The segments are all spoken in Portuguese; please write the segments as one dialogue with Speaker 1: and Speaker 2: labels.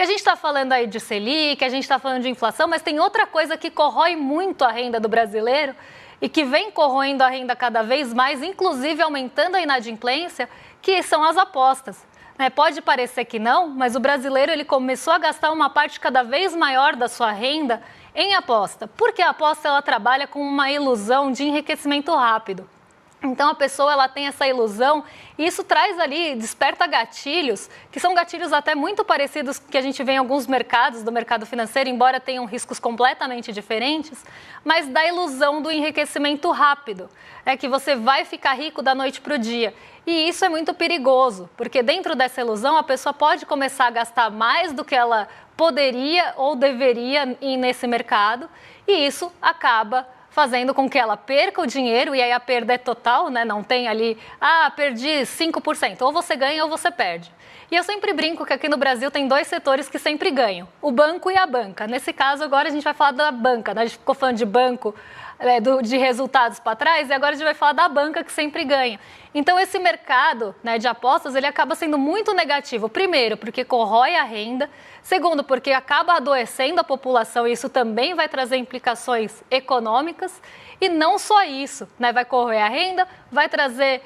Speaker 1: Porque a gente está falando aí de Selic, a gente está falando de inflação, mas tem outra coisa que corrói muito a renda do brasileiro e que vem corroendo a renda cada vez mais, inclusive aumentando a inadimplência, que são as apostas. Pode parecer que não, mas o brasileiro ele começou a gastar uma parte cada vez maior da sua renda em aposta, porque a aposta ela trabalha com uma ilusão de enriquecimento rápido. Então a pessoa ela tem essa ilusão e isso traz ali, desperta gatilhos, que são gatilhos até muito parecidos que a gente vê em alguns mercados do mercado financeiro, embora tenham riscos completamente diferentes, mas da ilusão do enriquecimento rápido, que você vai ficar rico da noite para o dia. E isso é muito perigoso, porque dentro dessa ilusão a pessoa pode começar a gastar mais do que ela poderia ou deveria ir nesse mercado e isso acaba fazendo com que ela perca o dinheiro, e aí a perda é total, não tem ali, perdi 5%, ou você ganha ou você perde. E eu sempre brinco que aqui no Brasil tem dois setores que sempre ganham, o banco e a banca. Nesse caso, agora a gente vai falar da banca, A gente ficou falando de banco, de resultados para trás, e agora a gente vai falar da banca que sempre ganha. Então, esse mercado de apostas, ele acaba sendo muito negativo. Primeiro, porque corrói a renda. Segundo, porque acaba adoecendo a população e isso também vai trazer implicações econômicas. E não só isso, vai corroer a renda, vai trazer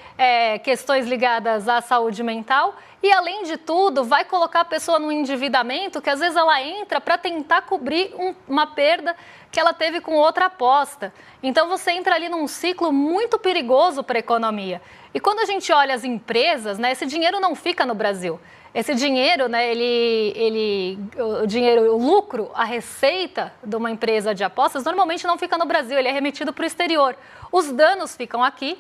Speaker 1: questões ligadas à saúde mental e, além de tudo, vai colocar a pessoa num endividamento que às vezes ela entra para tentar cobrir uma perda que ela teve com outra aposta. Então, você entra ali num ciclo muito perigoso para a economia. E quando a gente olha as empresas, esse dinheiro não fica no Brasil. Esse dinheiro, o lucro, a receita de uma empresa de apostas, normalmente não fica no Brasil, ele é remetido para o exterior. Os danos ficam aqui,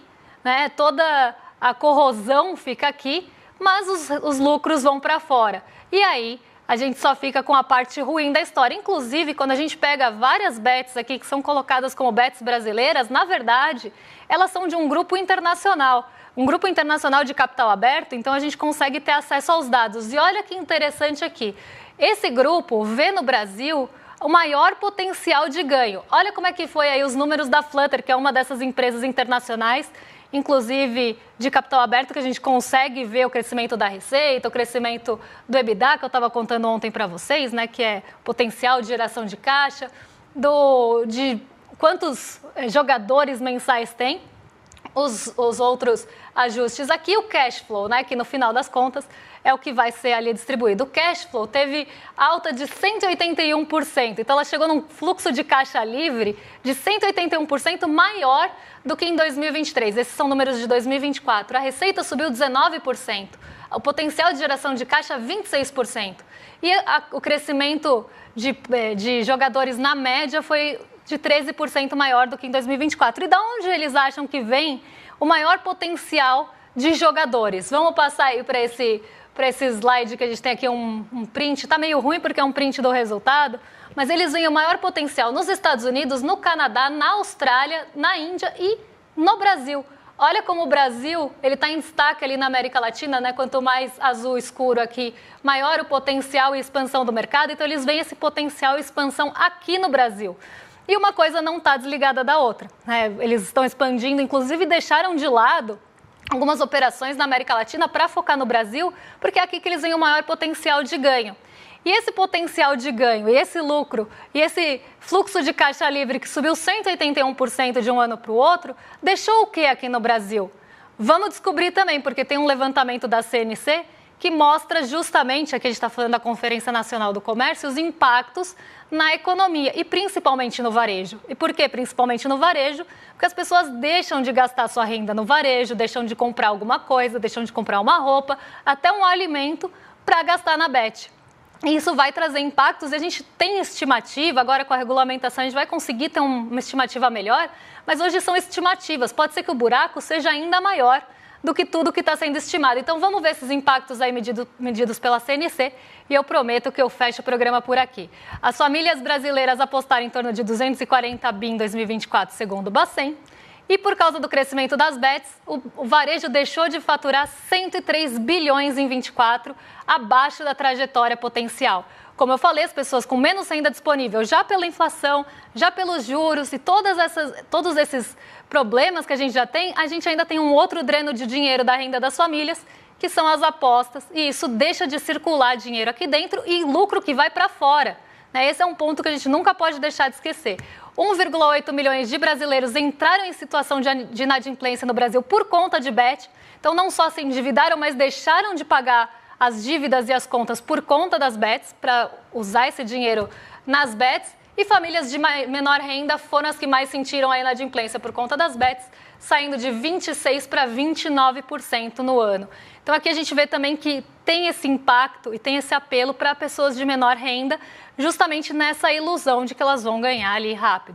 Speaker 1: toda a corrosão fica aqui, mas os lucros vão para fora. E aí, a gente só fica com a parte ruim da história. Inclusive, quando a gente pega várias bets aqui que são colocadas como bets brasileiras, na verdade, elas são de um grupo internacional. Um grupo internacional de capital aberto, então a gente consegue ter acesso aos dados. E olha que interessante aqui, esse grupo vê no Brasil o maior potencial de ganho. Olha como é que foi aí os números da Flutter, que é uma dessas empresas internacionais, inclusive de capital aberto, que a gente consegue ver o crescimento da receita, o crescimento do EBITDA, que eu estava contando ontem para vocês, que é potencial de geração de caixa, de quantos jogadores mensais tem. Os outros ajustes aqui, o cash flow, que no final das contas é o que vai ser ali distribuído. O cash flow teve alta de 181%, então ela chegou num fluxo de caixa livre de 181% maior do que em 2023. Esses são números de 2024. A receita subiu 19%, o potencial de geração de caixa 26%. E o crescimento de jogadores na média foi de 13% maior do que em 2024. E da onde eles acham que vem o maior potencial de jogadores? Vamos passar aí para esse slide que a gente tem aqui um print. Está meio ruim porque é um print do resultado, mas eles veem o maior potencial nos Estados Unidos, no Canadá, na Austrália, na Índia e no Brasil. Olha como o Brasil está em destaque ali na América Latina, Quanto mais azul escuro aqui, maior o potencial e expansão do mercado. Então, eles veem esse potencial e expansão aqui no Brasil. E uma coisa não está desligada da outra. Eles estão expandindo, inclusive deixaram de lado algumas operações na América Latina para focar no Brasil, porque é aqui que eles veem o maior potencial de ganho. E esse potencial de ganho, e esse lucro, e esse fluxo de caixa livre que subiu 181% de um ano para o outro, deixou o que aqui no Brasil? Vamos descobrir também, porque tem um levantamento da CNC que mostra justamente, aqui a gente está falando da Conferência Nacional do Comércio, os impactos na economia e principalmente no varejo. E por que principalmente no varejo? Porque as pessoas deixam de gastar sua renda no varejo, deixam de comprar alguma coisa, deixam de comprar uma roupa, até um alimento para gastar na Bet. E isso vai trazer impactos e a gente tem estimativa, agora com a regulamentação a gente vai conseguir ter uma estimativa melhor, mas hoje são estimativas, pode ser que o buraco seja ainda maior do que tudo que está sendo estimado. Então, vamos ver esses impactos aí medidos pela CNC e eu prometo que eu fecho o programa por aqui. As famílias brasileiras apostaram em torno de 240 bi em 2024, segundo o Bacen. E por causa do crescimento das bets, o varejo deixou de faturar 103 bilhões em 24, abaixo da trajetória potencial. Como eu falei, as pessoas com menos renda disponível, já pela inflação, já pelos juros e todos esses problemas que a gente já tem, a gente ainda tem um outro dreno de dinheiro da renda das famílias, que são as apostas, e isso deixa de circular dinheiro aqui dentro e lucro que vai para fora. Esse é um ponto que a gente nunca pode deixar de esquecer. 1,8 milhões de brasileiros entraram em situação de inadimplência no Brasil por conta de bet. Então, não só se endividaram, mas deixaram de pagar as dívidas e as contas por conta das bets, para usar esse dinheiro nas bets. E famílias de menor renda foram as que mais sentiram a inadimplência por conta das bets, saindo de 26% para 29% no ano. Então, aqui a gente vê também que tem esse impacto e tem esse apelo para pessoas de menor renda, justamente nessa ilusão de que elas vão ganhar ali rápido.